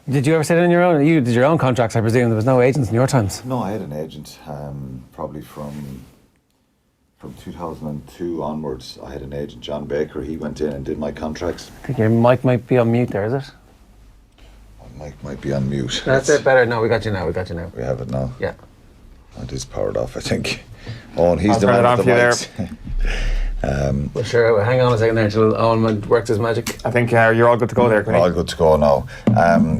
Did you ever sit in your own? You did your own contracts, I presume. There was no agents in your times. No, I had an agent. Probably from 2002 onwards, I had an agent, John Baker. He went in and did my contracts. I think your mic might be on mute there, is it? My mic might be on mute. That's it. Better. No, we got you now. We have it now. Yeah. It is powered off, I think. Oh, and he's the man with the mics. Well, sure. Hang on a second there until Owen works his magic. I think you're all good to go there, Quinlan. All good to go now.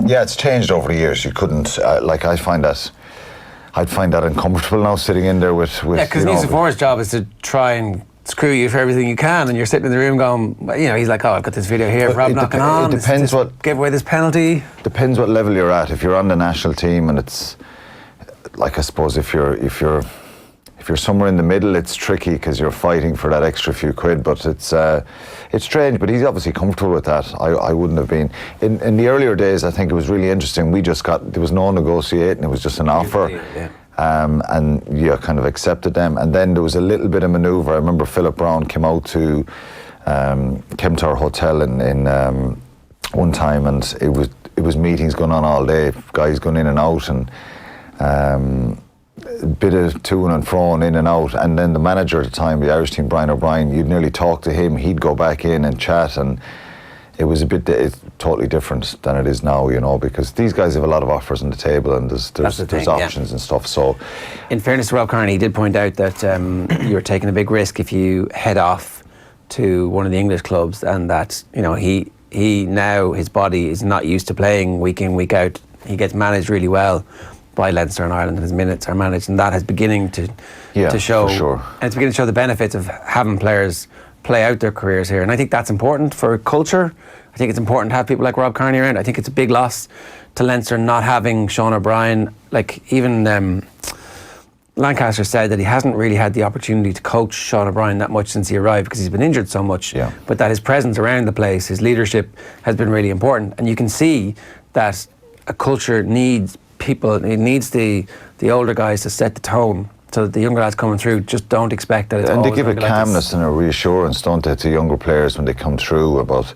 Yeah, it's changed over the years. You couldn't, I'd find that uncomfortable now, sitting in there with yeah, because Niamh Safor's job is to try and screw you for everything you can, and you're sitting in the room going, he's like, I've got this video here of Rob knocking on. It depends what... Give away this penalty. Depends what level you're at. If you're on the national team and it's... Like, I suppose if you're somewhere in the middle, it's tricky because you're fighting for that extra few quid, but it's strange, but he's obviously comfortable with that. I wouldn't have been. In the earlier days, I think it was really interesting. There was no negotiating, it was just an offer. Yeah. And you kind of accepted them. And then there was a little bit of manoeuvre. I remember Philip Brown came to our hotel in one time, and it was meetings going on all day, guys going in and out, and a bit of to and fro and in and out. And then the manager at the time, the Irish team, Brian O'Brien, you'd nearly talk to him, he'd go back in and chat, and it was it's totally different than it is now, because these guys have a lot of offers on the table, and there's options and stuff. So, in fairness to Rob Kearney, he did point out that you're taking a big risk if you head off to one of the English clubs, and that he now, his body is not used to playing week in, week out. He gets managed really well by Leinster and Ireland, and his minutes are managed, and that is beginning to show. For sure. And it's beginning to show the benefits of having players play out their careers here. And I think that's important for culture. I think it's important to have people like Rob Kearney around. I think it's a big loss to Leinster not having Sean O'Brien. Like, even Lancaster said that he hasn't really had the opportunity to coach Sean O'Brien that much since he arrived because he's been injured so much. Yeah. But that his presence around the place, his leadership has been really important. And you can see that a culture needs people, it needs the older guys to set the tone, so that the younger lads coming through just don't expect that it's and always they give a like calmness and a reassurance, don't they, to younger players when they come through about,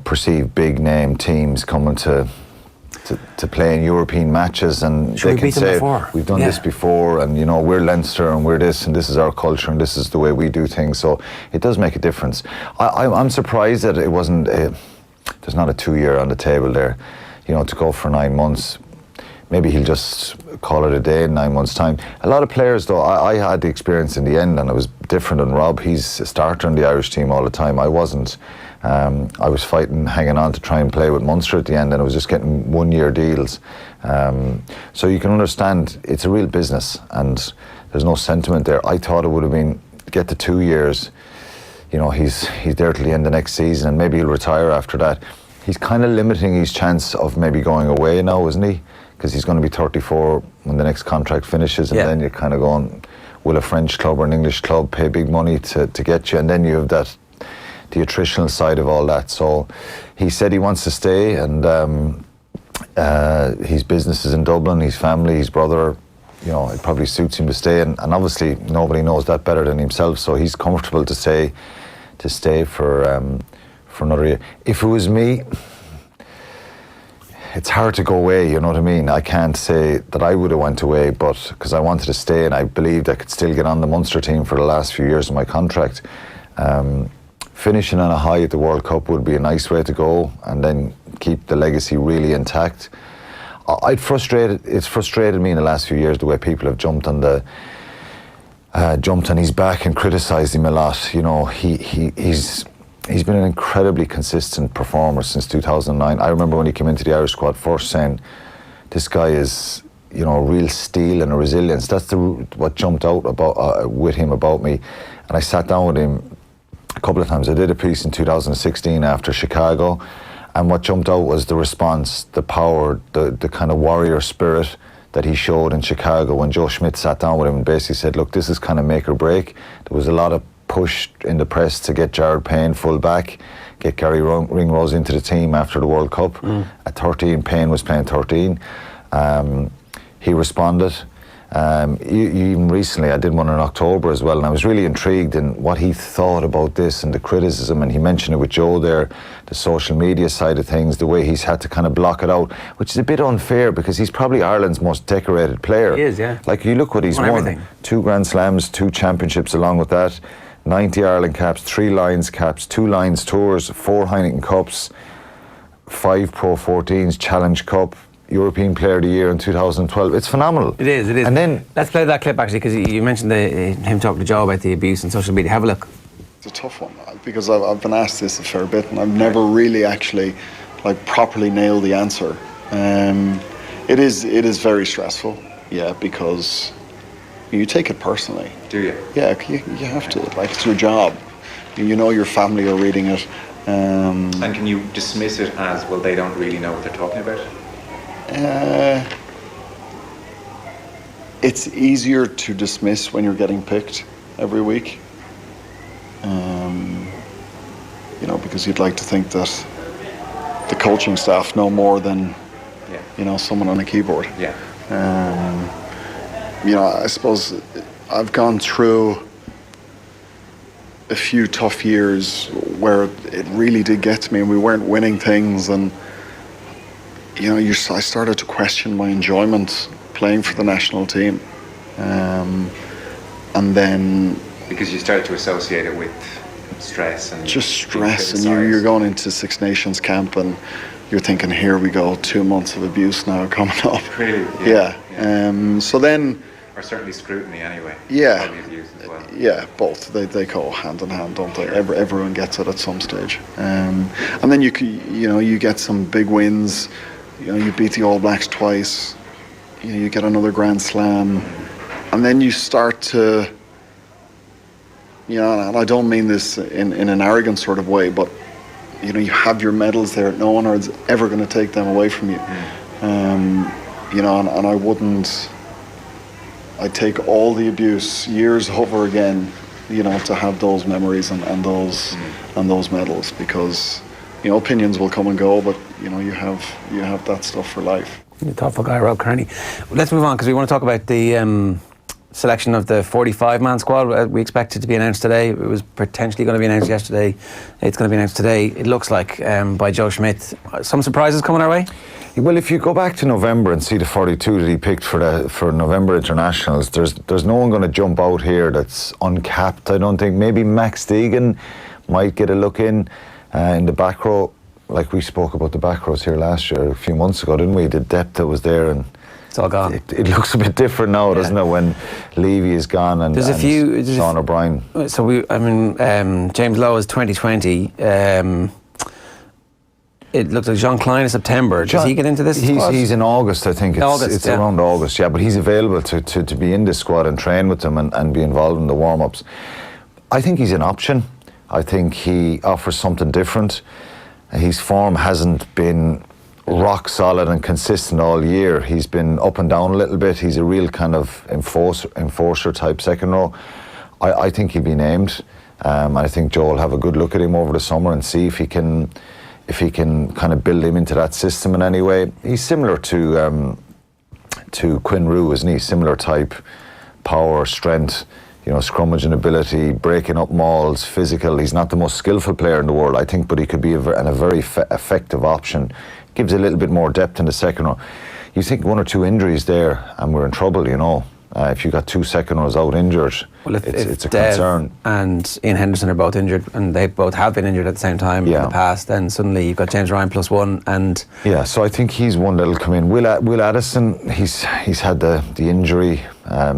perceived big name teams coming to play in European matches, and they can say, we've done this before, and we're Leinster and we're this, and this is our culture and this is the way we do things. So it does make a difference. I'm surprised that it wasn't there's not a 2-year on the table there, to go for 9 months. Maybe he'll just call it a day in 9 months' time. A lot of players, though, I had the experience in the end, and it was different than Rob. He's a starter in the Irish team all the time. I wasn't. I was hanging on to try and play with Munster at the end, and I was just getting 1-year deals. So you can understand it's a real business, and there's no sentiment there. I thought it would have been, get to 2 years, he's there till the end of next season, and maybe he'll retire after that. He's kind of limiting his chance of maybe going away now, isn't he? Because he's going to be 34 when the next contract finishes, and then you're kind of going, will a French club or an English club pay big money to get you? And then you have the attritional side of all that. So he said he wants to stay, and his business is in Dublin, his family, his brother, it probably suits him to stay, and obviously nobody knows that better than himself, so he's comfortable to stay for another year. If it was me, it's hard to go away, you know what I mean? I can't say that I would have went away, but because I wanted to stay and I believed I could still get on the Munster team for the last few years of my contract. Finishing on a high at the World Cup would be a nice way to go, and then keep the legacy really intact. It's frustrated me in the last few years the way people have jumped on his back and criticised him a lot. He's been an incredibly consistent performer since 2009. I remember when he came into the Irish squad first saying, this guy is, a real steel and a resilience. That's what jumped out with him about me. And I sat down with him a couple of times. I did a piece in 2016 after Chicago, and what jumped out was the response, the power, the kind of warrior spirit that he showed in Chicago when Joe Schmidt sat down with him and basically said, look, this is kind of make or break. There was a lot of push in the press to get Jared Payne full back, get Gary Ringrose into the team after the World Cup. At 13, Payne was playing 13. He responded, Even recently, I did one in October as well, and I was really intrigued in what he thought about this and the criticism, and he mentioned it with Joe there, the social media side of things, the way he's had to kind of block it out, which is a bit unfair because he's probably Ireland's most decorated player. He is, yeah. Like, you look what he's won. Everything. 2 Grand Slams, 2 championships along with that, 90 Ireland caps, 3 Lions caps, 2 Lions tours, 4 Heineken Cups, 5 Pro 14s, Challenge Cup, European Player of the Year in 2012. It's phenomenal. It is. And then let's play that clip actually, because you mentioned him talking to Joe about the abuse on social media. Have a look. It's a tough one because I've been asked this a fair bit, and I've never really actually properly nailed the answer. It is very stressful, yeah, because you take it personally. Do you? Yeah, you have to. Like, it's your job. You know your family are reading it. And can you dismiss it as, well, they don't really know what they're talking about? It's easier to dismiss when you're getting picked every week. Because you'd like to think that the coaching staff know more than, someone on a keyboard. Yeah. I suppose I've gone through a few tough years where it really did get to me, and we weren't winning things, and I started to question my enjoyment playing for the national team, and then because you started to associate it with stress and just stress, and you're going into Six Nations camp, and you're thinking, here we go, 2 months of abuse now coming up. Really? Yeah. So then, or certainly scrutiny anyway. Yeah. Probably abuse as well. Yeah, both. They go hand in hand, don't they? Everyone gets it at some stage. And then you get some big wins. You beat the All Blacks twice. You get another Grand Slam, and then you start to, and I don't mean this in an arrogant sort of way, but you have your medals there. No one is ever going to take them away from you. And I wouldn't. I'd take all the abuse years over again, to have those memories and those medals, because opinions will come and go, but you have that stuff for life. You're a thoughtful guy, Rob Kearney. Let's move on, because we want to talk about the selection of the 45-man squad. We expect it to be announced today. It was potentially going to be announced yesterday. It's going to be announced today, it looks like, by Joe Schmidt. Some surprises coming our way? Well, if you go back to November and see the 42 that he picked for November internationals, there's no one going to jump out here that's uncapped. I don't think. Maybe Max Deegan might get a look in the back row. Like we spoke about the back rows here last year, a few months ago, didn't we? The depth that was there, and it's all gone. It looks a bit different now, doesn't it? When Levy is gone and Sean O'Brien. So James Lowe is 2020. It looks like Jean Klein in September. Does he get into this squad? He's in August, I think. It's around August, yeah. But he's available to be in this squad and train with them and be involved in the warm-ups. I think he's an option. I think he offers something different. His form hasn't been rock solid and consistent all year. He's been up and down a little bit. He's a real kind of enforcer type second row. I think he'll be named. I think Joe will have a good look at him over the summer and see if he can kind of build him into that system in any way. He's similar to Quinlan, isn't he? Similar type, power, strength, scrummaging ability, breaking up mauls, physical. He's not the most skillful player in the world, I think, but he could be a very effective option. Gives a little bit more depth in the second row. You think 1 or 2 injuries there and we're in trouble, If you got 2 second rows out injured, well, it's a concern. And Ian Henderson are both injured, and they both have been injured at the same time in the past. Then suddenly you've got James Ryan +1, and so I think he's one that'll come in. Will Addison, he's had the injury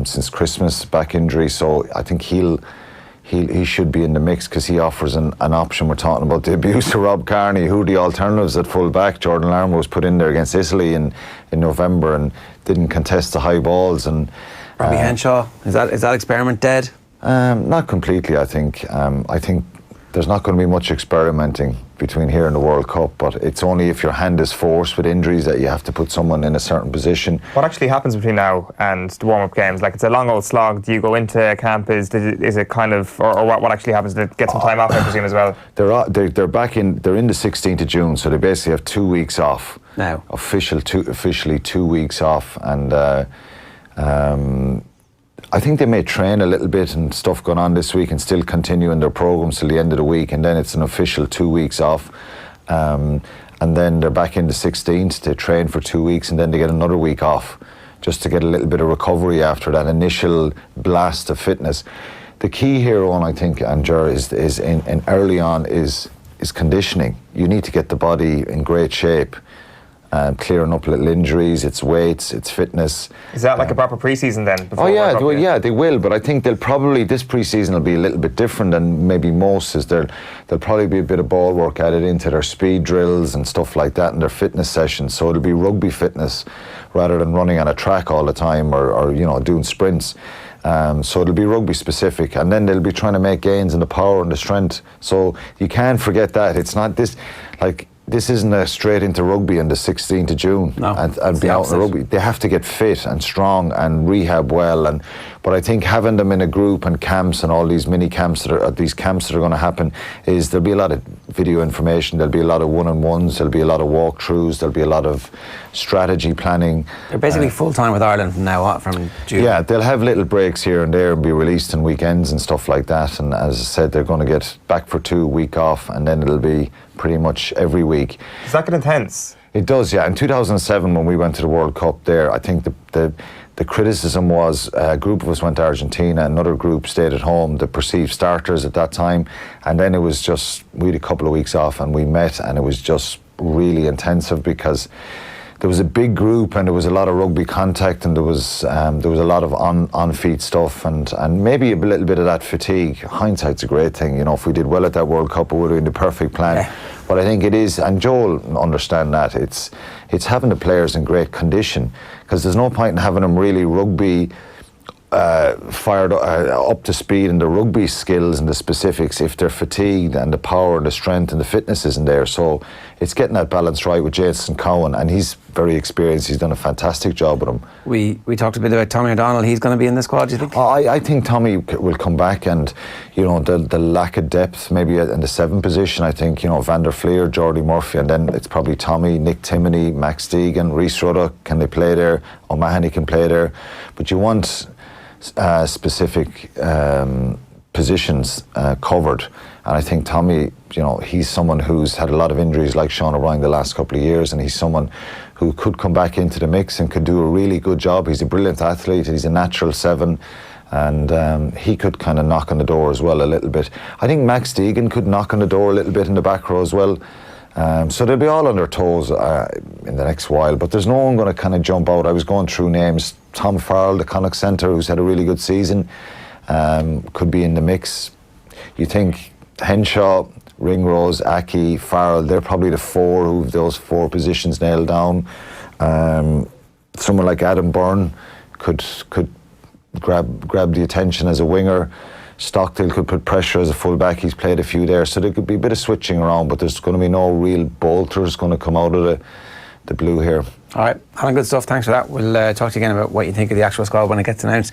since Christmas, back injury. So I think he should be in the mix because he offers an option. We're talking about the abuse of Rob Kearney. Who are the alternatives at full back? Jordan Larmour was put in there against Italy in November and didn't contest the high balls. And Robbie Henshaw, is that experiment dead? Not completely, I think. I think there's not going to be much experimenting between here and the World Cup, but it's only if your hand is forced with injuries that you have to put someone in a certain position. What actually happens between now and the warm-up games? Like, it's a long old slog. Do you go into camp? Is it kind of, or what actually happens? To get some time off, I presume, as well? They're back in. They're in the 16th of June, so they basically have 2 weeks off now. Officially 2 weeks off, and I think they may train a little bit and stuff going on this week and still continue in their programs till the end of the week, and then it's an official 2 weeks off. And then they're back in the 16th. They train for 2 weeks and then they get another week off just to get a little bit of recovery after that initial blast of fitness. The key here, Owen, I think, and Ger, is in early on is conditioning. You need to get the body in great shape, clearing up little injuries, its weights, its fitness. Is that like a proper pre-season then? Oh yeah, they will. But I think they'll probably, this pre-season will be a little bit different than maybe most. Is there'll probably be a bit of ball work added into their speed drills and stuff like that, and their fitness sessions. So it'll be rugby fitness rather than running on a track all the time or doing sprints. So it'll be rugby specific, and then they'll be trying to make gains in the power and the strength. So you can't forget that. It's not this, like, this isn't a straight into rugby on the 16th of June and be out in rugby. They have to get fit and strong and rehab well. But I think having them in a group and camps and all these mini camps that are going to happen, is there'll be a lot of video information, there'll be a lot of one-on-ones, there'll be a lot of walkthroughs, there'll be a lot of strategy planning. They're basically full-time with Ireland from now on, from June. Yeah, they'll have little breaks here and there and be released on weekends and stuff like that. And as I said, they're going to get back for 2 weeks off, and then it'll be pretty much every week. Does that get intense? It does, yeah. In 2007, when we went to the World Cup there, I think the criticism was a group of us went to Argentina, another group stayed at home, the perceived starters at that time, and then it was just, we had a couple of weeks off and we met, and it was just really intensive because there was a big group and there was a lot of rugby contact, and there was a lot of on-feet stuff and maybe a little bit of that fatigue. Hindsight's a great thing, if we did well at that World Cup, we would have been the perfect plan. Yeah. But I think it is, and Joel understand that, it's having the players in great condition, because there's no point in having them really rugby fired up to speed in the rugby skills and the specifics if they're fatigued and the power and the strength and the fitness isn't there. So it's getting that balance right with Jason Cowan, and he's very experienced. He's done a fantastic job with him. We talked a bit about Tommy O'Donnell. He's going to be in the squad, do you think? I think Tommy will come back, and the lack of depth maybe in the 7 position, I think Van der Fleer, Jordy Murphy, and then it's probably Tommy, Nick Timoney, Max Deegan, Rhys Ruddock, can they play there? O'Mahony can play there, but you want specific positions covered, and I think Tommy, he's someone who's had a lot of injuries like Sean O'Brien the last couple of years, and he's someone who could come back into the mix and could do a really good job. He's a brilliant athlete, he's a natural 7, and he could kind of knock on the door as well a little bit. I think Max Deegan could knock on the door a little bit in the back row as well. So they'll be all on their toes in the next while, but there's no one going to kind of jump out. I was going through names. Tom Farrell, the Connacht centre, who's had a really good season, could be in the mix. You think Henshaw, Ringrose, Aki, Farrell, they're probably the 4 who've those 4 positions nailed down. Someone like Adam Byrne could grab the attention as a winger. Stockdale could put pressure as a fullback. He's played a few there, so there could be a bit of switching around, but there's going to be no real bolters going to come out of the blue here. All right, Alan, good stuff. Thanks for that. We'll talk to you again about what you think of the actual squad when it gets announced.